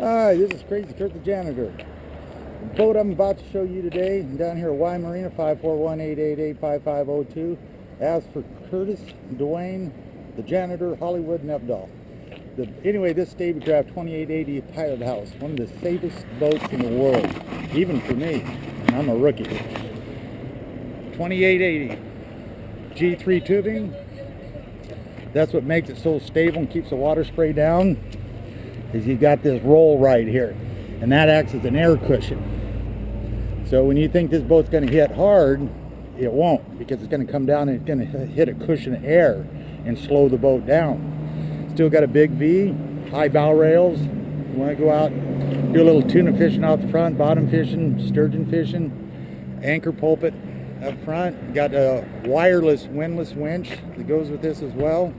Hi, this is Crazy Kurt the janitor. The boat I'm about to show you today, I'm down here at Marina, 541-888-5502. As for Curtis, Dwayne, the janitor, Hollywood, Nebdal. Anyway, this Stabicraft 2880 Pilothouse, one of the safest boats in the world, even for me. I'm a rookie. 2880 G3 tubing. That's what makes it so stable and keeps the water spray down. Is you got this roll right here, and that acts as an air cushion. So when you think this boat's going to hit hard, it won't, because it's going to come down and it's going to hit a cushion of air and slow the boat down. Still got a big V, high bow rails. You want to go out, do a little tuna fishing out the front, bottom fishing, sturgeon fishing, anchor pulpit up front. Got a wireless windlass winch that goes with this as well.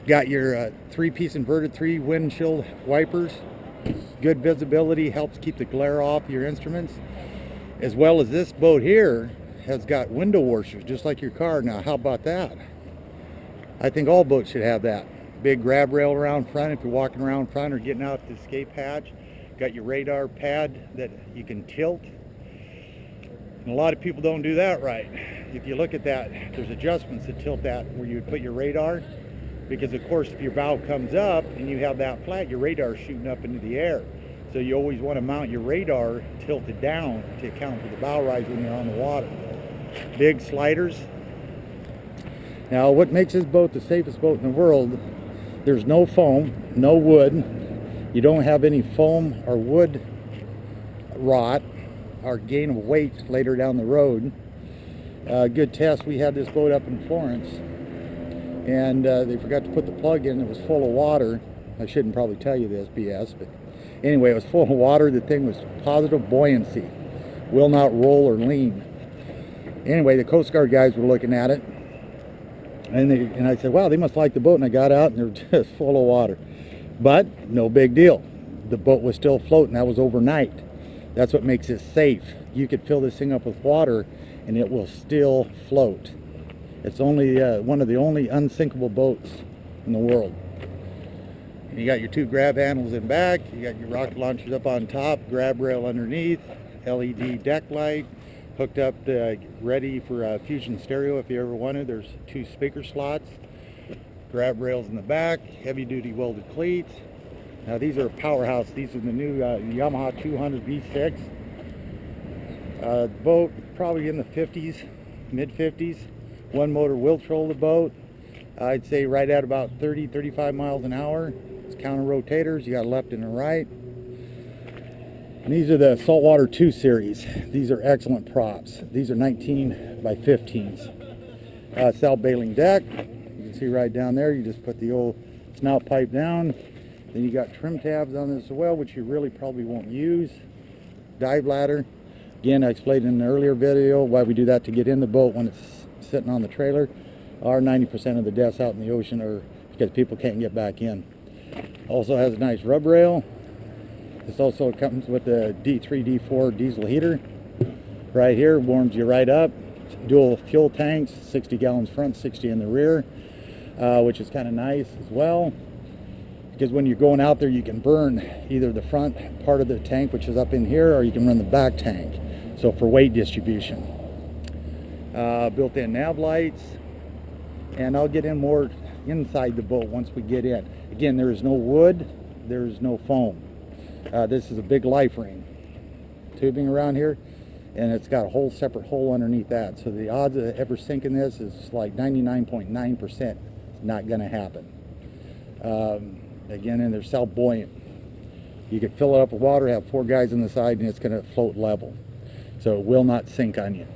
Got your three-piece inverted 3 windshield wipers. Good visibility, helps keep the glare off your instruments. As well as this boat here has got window washers, just like your car. Now, how about that? I think all boats should have that. Big grab rail around front if you're walking around front or getting out the escape hatch. Got your radar pad that you can tilt. And a lot of people don't do that right. If you look at that, there's adjustments to tilt that where you would put your radar. Because of course, if your bow comes up and you have that flat, your radar is shooting up into the air. So you always want to mount your radar tilted down to account for the bow rise when you're on the water. Big sliders. Now, what makes this boat the safest boat in the world, there's no foam, no wood. You don't have any foam or wood rot or gain of weight later down the road. Good test, we had this boat up in Florence, and they forgot to put the plug in. It was full of water. I shouldn't probably tell you this BS, but anyway, it was full of water. The thing was positive buoyancy, will not roll or lean. Anyway, the Coast Guard guys were looking at it, and I said, wow, they must like the boat. And I got out and they were just full of water. But no big deal. The boat was still floating. That was overnight. That's what makes it safe. You could fill this thing up with water and it will still float. It's only one of the only unsinkable boats in the world. And you got your 2 grab handles in back. You got your rocket launchers up on top, grab rail underneath, LED deck light, hooked up ready for fusion stereo if you ever wanted. There's 2 speaker slots, grab rails in the back, heavy duty welded cleats. Now these are a powerhouse. These are the new Yamaha 200 V6. Boat probably in the 50s, mid 50s. One motor will troll the boat. I'd say right at about 30-35 miles an hour. It's counter rotators. You got a left and a right. And these are the Saltwater 2 series. These are excellent props. These are 19 by 15s. Self-bailing deck. You can see right down there. You just put the old snout pipe down. Then you got trim tabs on this as well, which you really probably won't use. Dive ladder. Again, I explained in an earlier video why we do that to get in the boat when it's sitting on the trailer. Our 90% of the deaths out in the ocean are because people can't get back in. Also has a nice rub rail. This also comes with the D3, D4 diesel heater. Right here, warms you right up. Dual fuel tanks, 60 gallons front, 60 in the rear, which is kind of nice as well. Because when you're going out there, you can burn either the front part of the tank, which is up in here, or you can run the back tank. So for weight distribution. Built-in nav lights, and I'll get in more inside the boat once we get in. Again, there is no wood, there is no foam. This is a big life ring tubing around here, and it's got a whole separate hole underneath that. So the odds of ever sinking this is like 99.9%. Not going to happen. Again, and they're self-buoyant. You could fill it up with water, have 4 guys on the side, and it's going to float level. So it will not sink on you.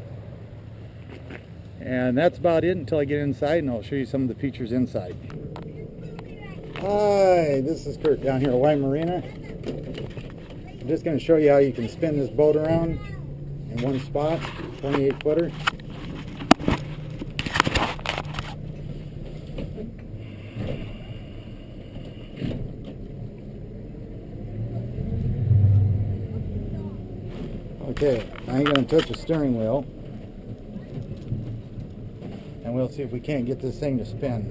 And that's about it until I get inside, and I'll show you some of the features inside. Hi, this is Kurt down here at Marina. I'm just going to show you how you can spin this boat around in one spot, 28-footer. Okay, now you're going to touch the steering wheel. And we'll see if we can't get this thing to spin.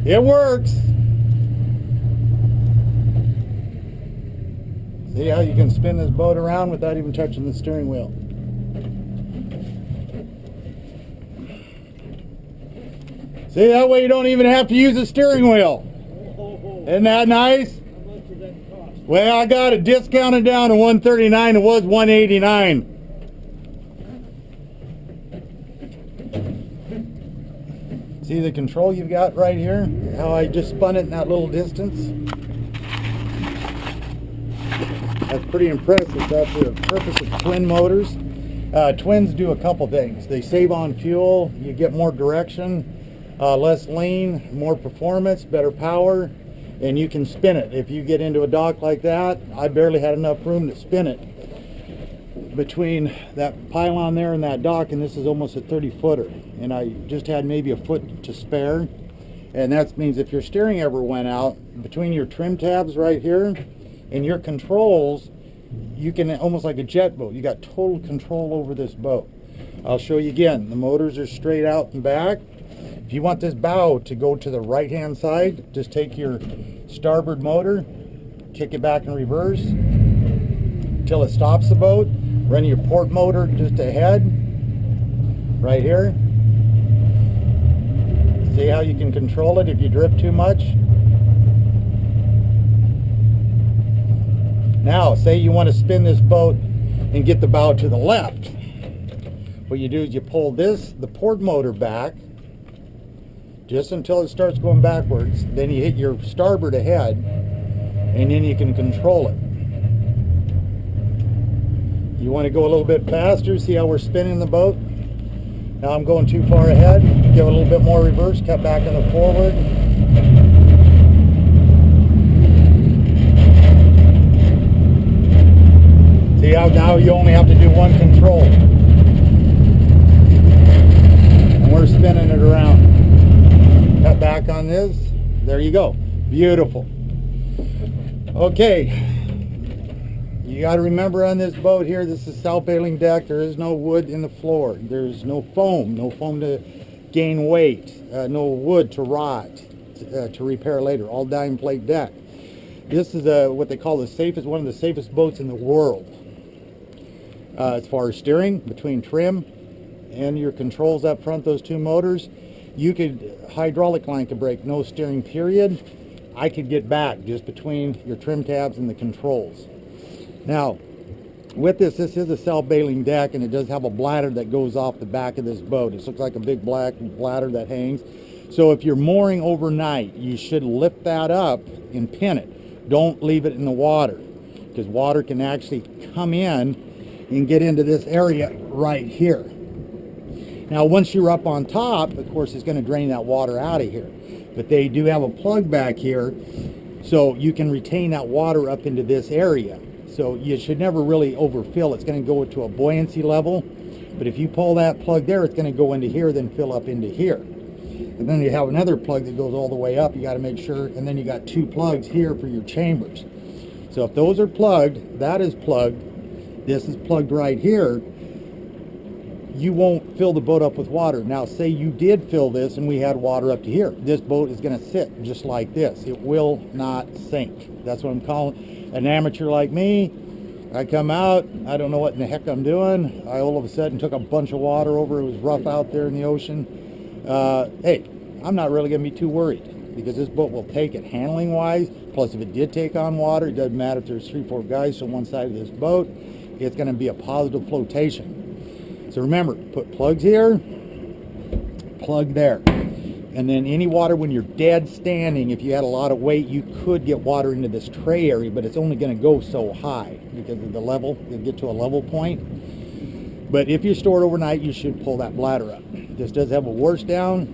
It works. See how you can spin this boat around without even touching the steering wheel. See, that way you don't even have to use the steering wheel. Isn't that nice? How much did that cost? Well, I got it discounted down to $139. It was $189. See the control you've got right here? How I just spun it in that little distance? That's pretty impressive. That's the purpose of twin motors. Twins do a couple things. They save on fuel, you get more direction, less lean, more performance, better power, and you can spin it. If you get into a dock like that, I barely had enough room to spin it. Between that pylon there and that dock, and this is almost a 30-footer, and I just had maybe a foot to spare. And that means if your steering ever went out, between your trim tabs right here and your controls, you can, almost like a jet boat, you got total control over this boat. I'll show you again. The motors are straight out and back. If you want this bow to go to the right hand side, just take your starboard motor, kick it back in reverse until it stops the boat. Run your port motor just ahead, right here. See how you can control it if you drift too much? Now, say you want to spin this boat and get the bow to the left. What you do is you pull the port motor back, just until it starts going backwards. Then you hit your starboard ahead, and then you can control it. You want to go a little bit faster, see how we're spinning the boat? Now I'm going too far ahead. Give it a little bit more reverse, cut back in the forward. See how now you only have to do one control. And we're spinning it around. Cut back on this. There you go. Beautiful. Okay. You got to remember on this boat here, this is self-bailing deck. There is no wood in the floor. There's no foam to gain weight, no wood to rot, to repair later. All diamond plate deck. This is what they call one of the safest boats in the world. As far as steering, between trim and your controls up front, those two motors, hydraulic line could break, no steering period. I could get back just between your trim tabs and the controls. Now, with this is a self-bailing deck, and it does have a bladder that goes off the back of this boat. It looks like a big black bladder that hangs. So if you're mooring overnight, you should lift that up and pin it. Don't leave it in the water, because water can actually come in and get into this area right here. Now, once you're up on top, of course, it's going to drain that water out of here. But they do have a plug back here, so you can retain that water up into this area. So you should never really overfill. It's going to go to a buoyancy level. But if you pull that plug there, it's going to go into here, then fill up into here. And then you have another plug that goes all the way up. You got to make sure, and then you got two plugs here for your chambers. So if those are plugged, that is plugged, this is plugged right here, you won't fill the boat up with water. Now, say you did fill this and we had water up to here. This boat is going to sit just like this. It will not sink. That's what I'm calling. An amateur like me, I come out, I don't know what in the heck I'm doing. I all of a sudden took a bunch of water over. It was rough out there in the ocean. Hey, I'm not really going to be too worried, because this boat will take it handling wise. Plus, if it did take on water, it doesn't matter if there's 3-4 guys on one side of this boat. It's going to be a positive flotation. So remember, put plugs here, plug there. And then any water, when you're dead standing, if you had a lot of weight, you could get water into this tray area, but it's only going to go so high because of the level. You'll get to a level point. But if you store it overnight, you should pull that bladder up. This does have a wash down,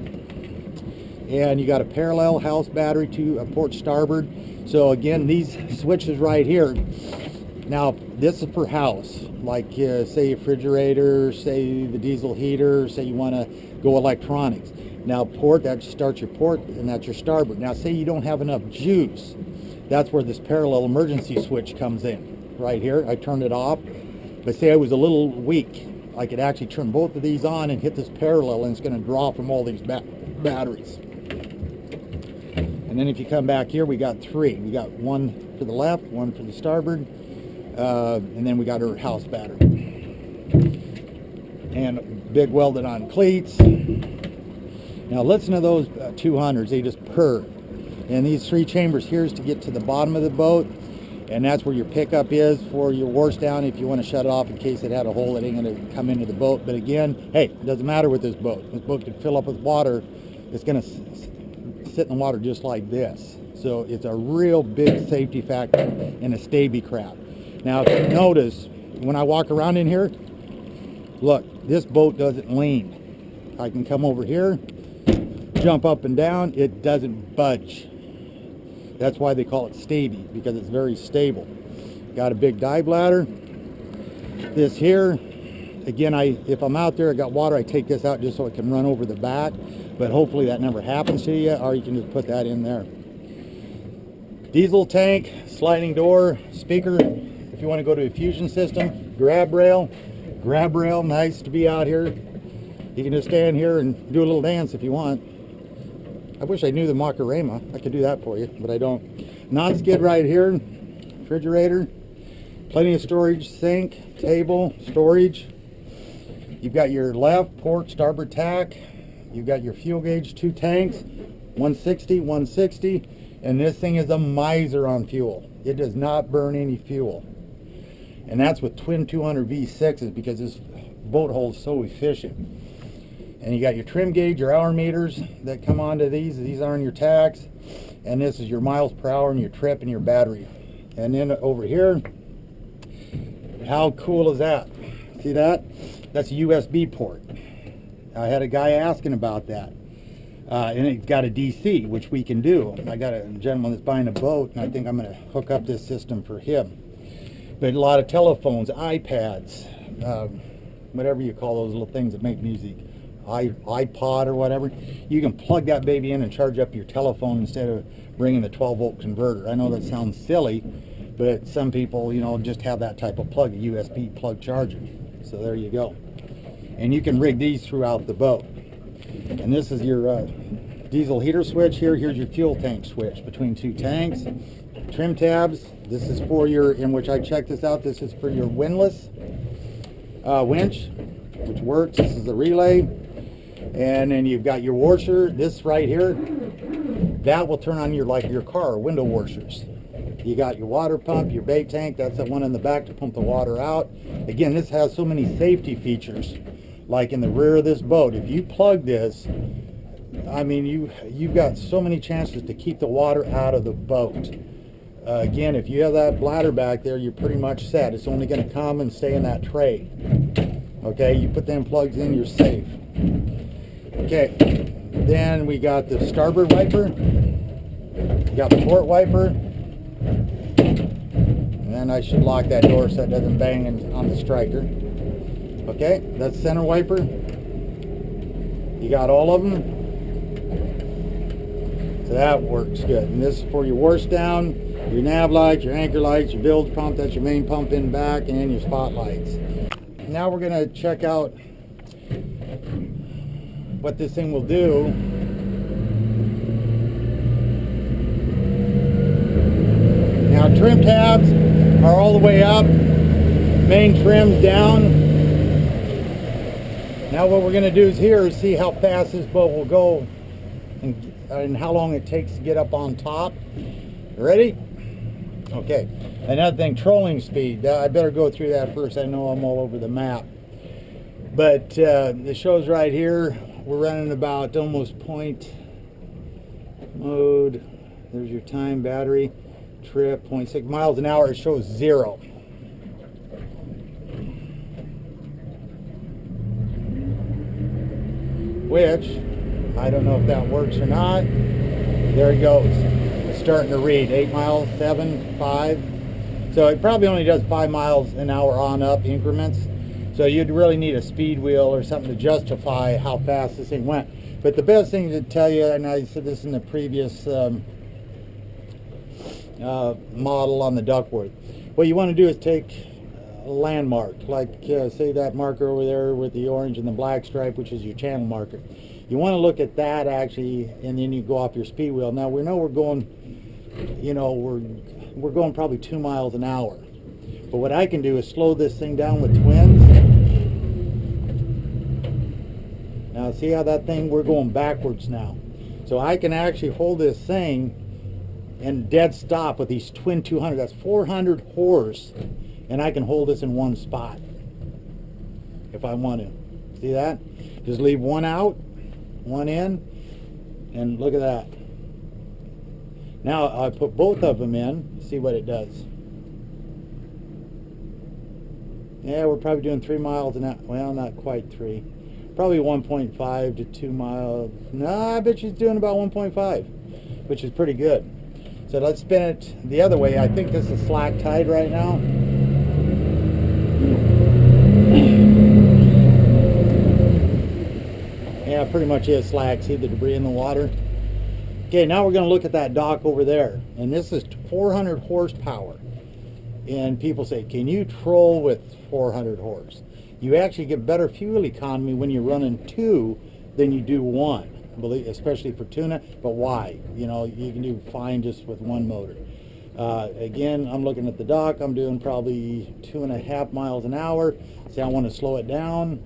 and you got a parallel house battery to a port starboard. So again, these switches right here, now this is per house, like say a refrigerator, say the diesel heater, say you want to go electronics. Now port, that starts your port, and that's your starboard. Now say you don't have enough juice, that's where this parallel emergency switch comes in. Right here, I turned it off, but say I was a little weak, I could actually turn both of these on and hit this parallel, and it's going to draw from all these batteries. And then if you come back here, we got 3. We got 1 for the left, 1 for the starboard, and then we got our house battery. And big welded on cleats. Now listen to those 200s, they just purr. And these 3 chambers here is to get to the bottom of the boat, and that's where your pickup is for your wash down if you want to shut it off in case it had a hole that ain't going to come into the boat. But again, hey, it doesn't matter with this boat. This boat can fill up with water. It's going to sit in the water just like this. So it's a real big safety factor in a Stabicraft. Now if you notice, when I walk around in here, look, this boat doesn't lean. I can come over here, jump up and down, it doesn't budge. That's why they call it Staby, because it's very stable. Got a big dive ladder. This here, again, if I'm out there, I got water, I take this out just so it can run over the back, but hopefully that never happens to you, or you can just put that in there. Diesel tank, sliding door, speaker, if you want to go to a fusion system, grab rail, nice to be out here. You can just stand here and do a little dance if you want. I wish I knew the Macarena. I could do that for you, but I don't. Non-skid right here, refrigerator, plenty of storage, sink, table, storage. You've got your left port, starboard tack. You've got your fuel gauge, 2 tanks, 160, 160, and this thing is a miser on fuel. It does not burn any fuel. And that's with twin 200 V6s because this boat holds so efficient. And you got your trim gauge, your hour meters that come onto these. These are on your tacks. And this is your miles per hour and your trip and your battery. And then over here, how cool is that? See that? That's a USB port. I had a guy asking about that. And it's got a DC, which we can do. I got a gentleman that's buying a boat, and I think I'm going to hook up this system for him. But a lot of telephones, iPads, whatever you call those little things that make music. iPod or whatever, you can plug that baby in and charge up your telephone instead of bringing the 12-volt converter. I know that sounds silly, but some people, you know, just have that type of plug, a USB plug charger. So there you go. And you can rig these throughout the boat. And this is your diesel heater switch here. Here's your fuel tank switch between 2 tanks. Trim tabs. This is for your, in which I checked this out, this is for your windlass winch, which works. This is the relay. And then you've got your washer, this right here, that will turn on your, like your car, window washers. You got your water pump, your bait tank, that's the one in the back to pump the water out. Again, this has so many safety features, like in the rear of this boat. If you plug this, I mean, you've got so many chances to keep the water out of the boat. Again, if you have that bladder back there, you're pretty much set. It's only going to come and stay in that tray. Okay, you put them plugs in, you're safe. Okay, then we got the starboard wiper, we got the port wiper, and then I should lock that door so it doesn't bang on the striker. Okay, that's center wiper. You got all of them, so that works good. And this is for your wash down, your nav lights, your anchor lights, your bilge pump, that's your main pump in back, and your spotlights. Now we're going to check out what this thing will do. Now trim tabs are all the way up, main trim's down. Now what we're going to do is here is see how fast this boat will go and how long it takes to get up on top. Ready? Okay. Another thing, trolling speed. I better go through that first. I know I'm all over the map. But it shows right here, we're running about almost point mode. There's your time, battery, trip, 0.6 miles an hour. It shows 0. Which, I don't know if that works or not. There it goes. It's starting to read 8 miles, 7, 5. So it probably only does 5 miles an hour on up increments. So you'd really need a speed wheel or something to justify how fast this thing went. But the best thing to tell you, and I said this in the previous model on the Duckworth, what you want to do is take a landmark, like say that marker over there with the orange and the black stripe, which is your channel marker. You want to look at that actually, and then you go off your speed wheel. Now we know we're going, you know, we're going probably 2 miles an hour. But what I can do is slow this thing down with twins. Now see how that thing, we're going backwards now. So I can actually hold this thing and dead stop with these twin 200. That's 400 horse, and I can hold this in one spot if I want to. See that? Just leave one out, one in, and look at that. Now I put both of them in, see what it does. Yeah, we're probably doing 3 miles an hour. Well, not quite 3. Probably 1.5 to 2 miles. No, I bet she's doing about 1.5, which is pretty good. So let's spin it the other way. I think this is slack tide right now. Yeah, pretty much is slack. See the debris in the water? Okay, now we're going to look at that dock over there. And this is 400 horsepower. And people say, can you troll with 400 horse? You actually get better fuel economy when you're running 2 than you do 1. Especially for tuna, but why? You know, you can do fine just with 1 motor. Again, I'm looking at the dock. I'm doing probably 2.5 miles an hour. See, I want to slow it down.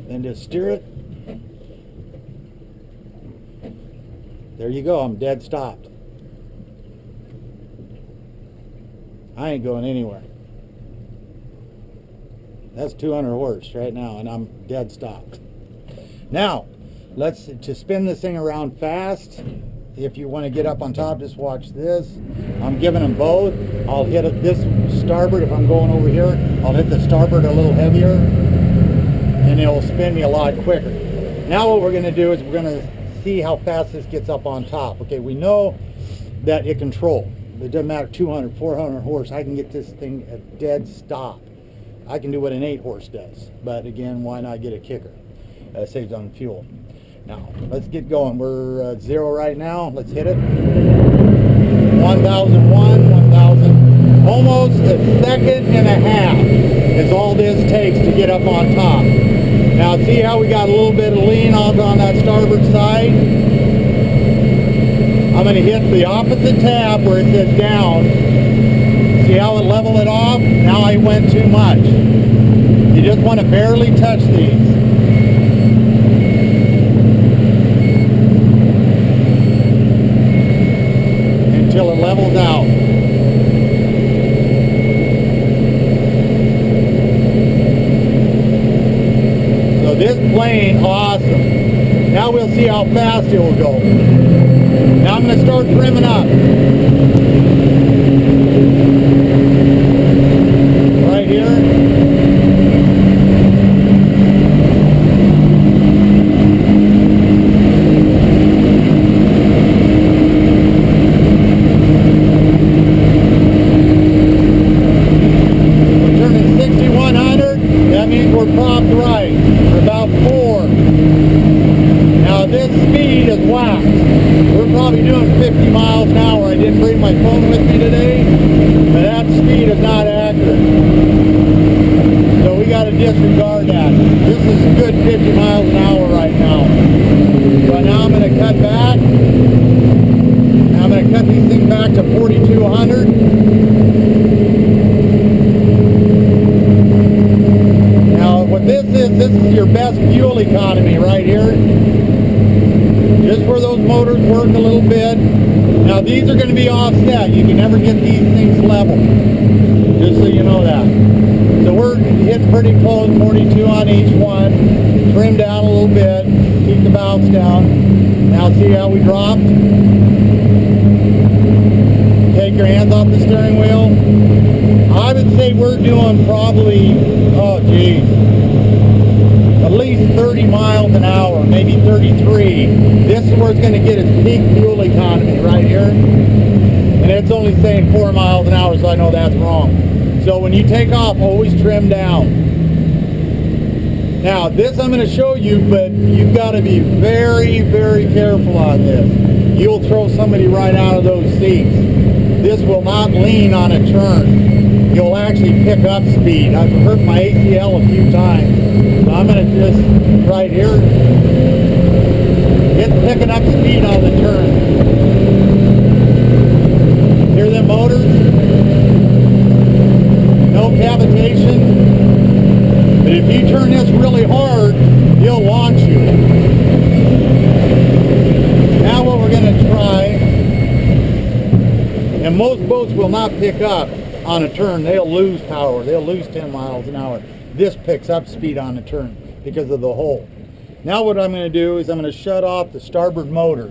Then just steer it. There you go. I'm dead stopped. I ain't going anywhere. That's 200 horse right now, and I'm dead stopped. Now, to spin this thing around fast. If you want to get up on top, just watch this. I'm giving them both. I'll hit this starboard if I'm going over here. I'll hit the starboard a little heavier, and it'll spin me a lot quicker. Now what we're going to do is we're going to see how fast this gets up on top. Okay, we know that it can troll. It doesn't matter 200, 400 horse. I can get this thing at dead stop. I can do what an 8 horse does, but again, why not get a kicker? Saves on fuel. Now, let's get going. We're at 0 right now. Let's hit it. 1,001, 1,000. Almost a second and a half is all this takes to get up on top. Now, see how we got a little bit of lean on that starboard side? I'm going to hit the opposite tab where it says down. See how it leveled it off? Now I went too much. You just want to barely touch these. Until it levels out. So this plane, awesome. Now we'll see how fast it will go. Now I'm going to start trimming up. Right here. We're turning 6,100. That means we're propped right. We're about 4. Now this speed is whacked. We're probably doing 50 miles an hour. I didn't bring my phone with me today, but that speed is not accurate. So we got to disregard that. This is a good 50 miles an hour right now. So now I'm going to cut back. I'm going to cut these things back to 4,200. Now what this is your best fuel economy right here. Just where those motors work a little bit. Now these are going to be offset. You can never get these things level. Just so you know that. So we're hitting pretty close, 42 on each one. Trim down a little bit. Keep the bounce down. Now see how we dropped? Take your hands off the steering wheel. I would say we're doing probably, oh geez, at least 30 miles an hour, maybe 33. This is where it's going to get its peak fuel economy, right here. And it's only saying 4 miles an hour, so I know that's wrong. So when you take off, always trim down. Now, this I'm going to show you, but you've got to be very, very careful on this. You'll throw somebody right out of those seats. This will not lean on a turn. you'll actually pick up speed. I've hurt my ACL a few times. So I'm going to just, right here, get picking up speed on the turn. Hear them motors? No cavitation. But if you turn this really hard, he'll launch you. Now what we're going to try, and most boats will not pick up on a turn. They'll lose power. They'll lose 10 miles an hour. This picks up speed on a turn because of the hole. Now what I'm going to do is I'm going to shut off the starboard motor.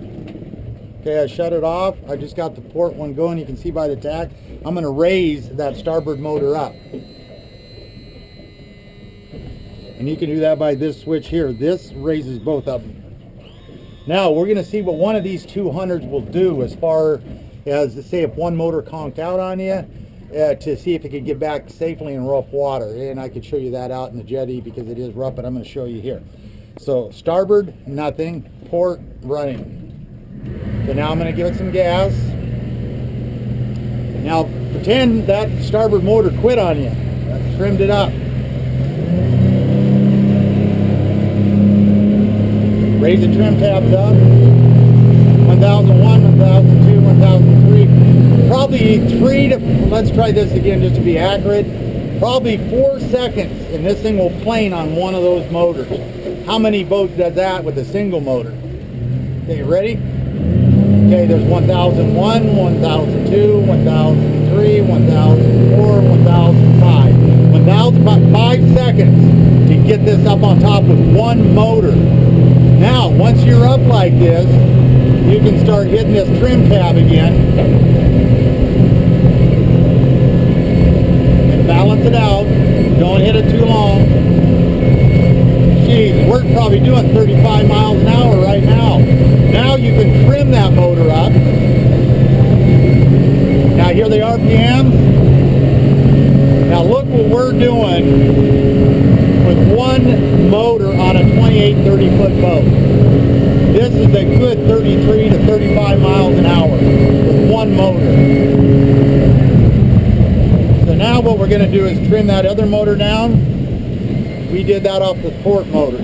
Okay, I shut it off. I just got the port one going. You can see by the tack. I'm going to raise that starboard motor up. And you can do that by this switch here. This raises both of them. Now we're going to see what one of these 200s will do as far as, say, if one motor conked out on you, to see if it can get back safely in rough water. And I could show you that out in the jetty because it is rough, but I'm going to show you here. So starboard, nothing. Port, running. So now I'm going to give it some gas. Now pretend that starboard motor quit on you. I trimmed it up. Raise the trim tabs up. 1001, 1002, 1003. Probably 3 to, let's try this again just to be accurate. Probably 4 seconds and this thing will plane on one of those motors. How many boats does that with a single motor? Okay, ready? Okay, there's 1001, 1002, 1003, 1004, 1005. 1000, about 5 seconds to get this up on top with one motor. Now, once you're up like this, you can start hitting this trim tab again and balance it out. Don't hit it too long. Geez, we're probably doing 35 miles an hour right now. Now you can trim that motor up. Now hear the RPM. Now look what we're doing with one motor on a 28, 30-foot boat. This is a good 33 to 35 miles an hour with one motor. So now what we're going to do is trim that other motor down. We did that off the port motor.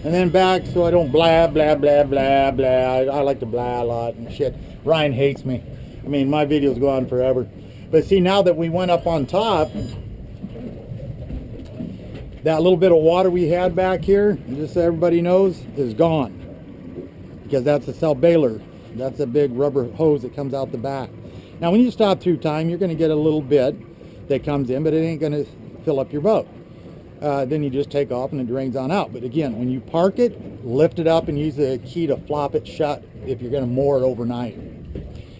And then back so I don't blah, blah, blah, blah, blah. I like to blah a lot and shit. Ryan hates me. I mean, my videos go on forever. But see, now that we went up on top, that little bit of water we had back here, just so everybody knows, is gone. Because that's a cell baler. That's a big rubber hose that comes out the back. Now, when you stop through time, you're going to get a little bit that comes in, but it ain't going to fill up your boat. Then you just take off and it drains on out. But again, when you park it, lift it up and use the key to flop it shut if you're going to moor it overnight.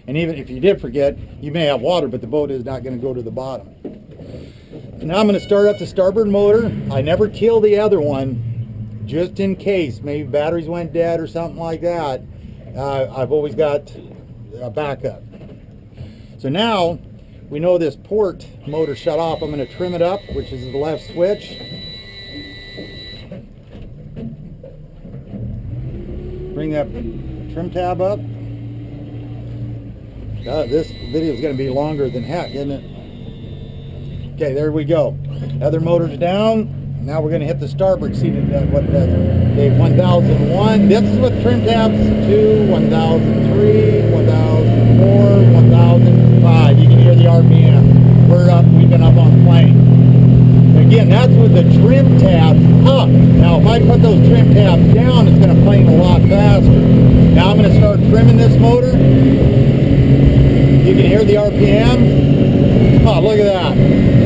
And even if you did forget, you may have water, but the boat is not going to go to the bottom. Now I'm going to start up the starboard motor. I never kill the other one, just in case. Maybe batteries went dead or something like that. I've always got a backup. So now we know this port motor shut off. I'm going to trim it up, which is the left switch. Bring that trim tab up. This video is going to be longer than heck, isn't it? Okay, there we go. Other motor's down. Now we're going to hit the starboard seat. What does it? Okay, 1001. This is with trim tabs 2, 1003, 1004, 1005. You can hear the RPM. We're up. We've been up on plane. Again, that's with the trim tabs up. Now, if I put those trim tabs down, it's going to plane a lot faster. Now I'm going to start trimming this motor. You can hear the RPM. Oh, look at that.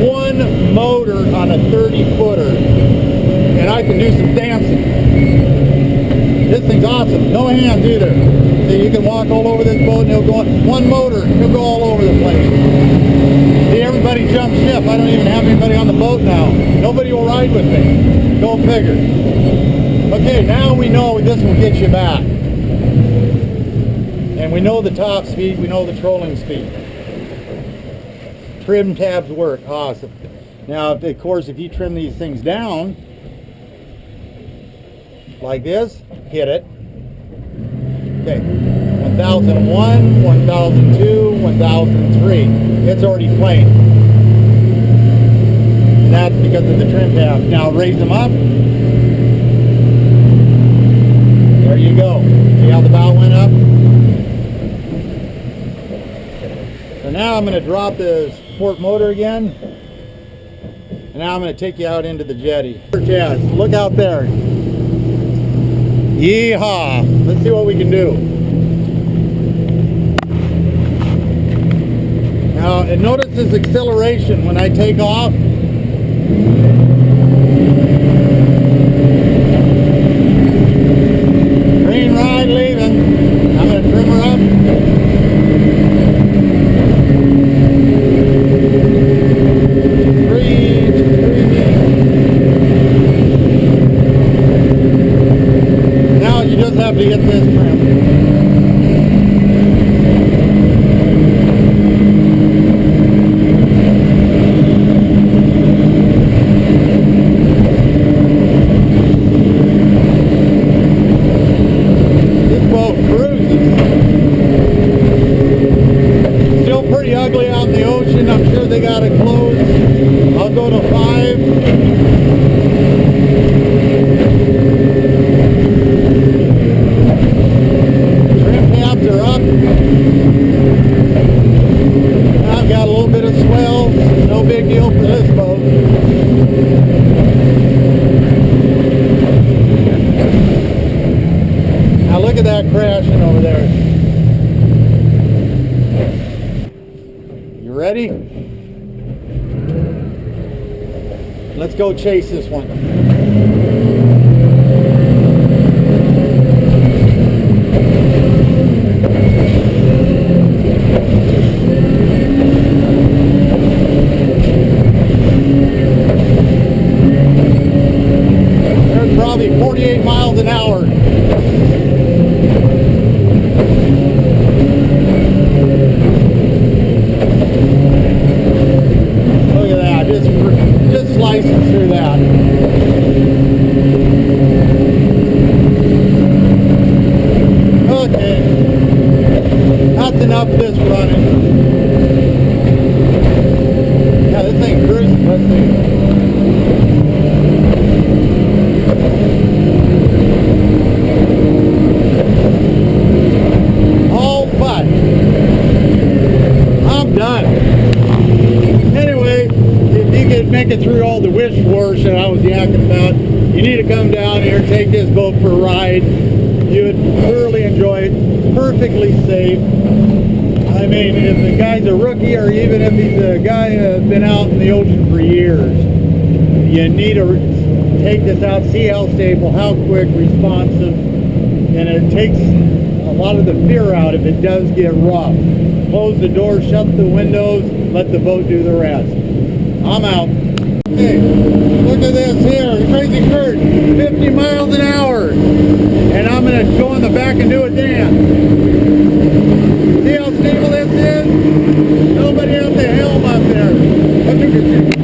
One motor on a 30-footer. And I can do some dancing. This thing's awesome. No hands either. So you can walk all over this boat and it'll go on. One motor, it'll go all over the place. See, everybody jump ship. I don't even have anybody on the boat now. Nobody will ride with me. Go figure. Okay, now we know this will get you back. And we know the top speed, we know the trolling speed. Trim tabs work, awesome. Now, of course, if you trim these things down, like this, hit it. Okay, 1001, 1002, 1003. It's already playing. And that's because of the trim tabs. Now raise them up. There you go. See how the bow went up? So now I'm going to drop the sport motor again. And now I'm going to take you out into the jetty. Jazz, look out there. Yeehaw! Let's see what we can do. Now, and notice this acceleration when I take off. Green ride leaving. I'm going to trim her up. Now you just have to get this trimmed. Ugly out in the ocean. I'm sure they got it closed. I'll go to 5. Trim tabs are up. I've got a little bit of swell. No big deal for this boat. Now look at that crashing over there. Ready? Let's go chase this one. There's probably 48 miles an hour. Just slicing through that. Okay. That's enough of this running. Yeah, this thing cruising. Let's see. All but. I'm done. Anyway, if you could make it through all the wish wash that I was yakking about, you need to come down here, take this boat for a ride. You would thoroughly enjoy it. Perfectly safe. I mean, if the guy's a rookie or even if he's a guy that's been out in the ocean for years, you need to take this out, see how stable, how quick, responsive, and it takes a lot of the fear out if it does get rough. Close the door, shut the windows, let the boat do the rest. I'm out. Hey, look at this here, Crazy Kurt, 50 miles an hour. And I'm going to go in the back and do a dance. See how stable this is? Nobody at the helm up there.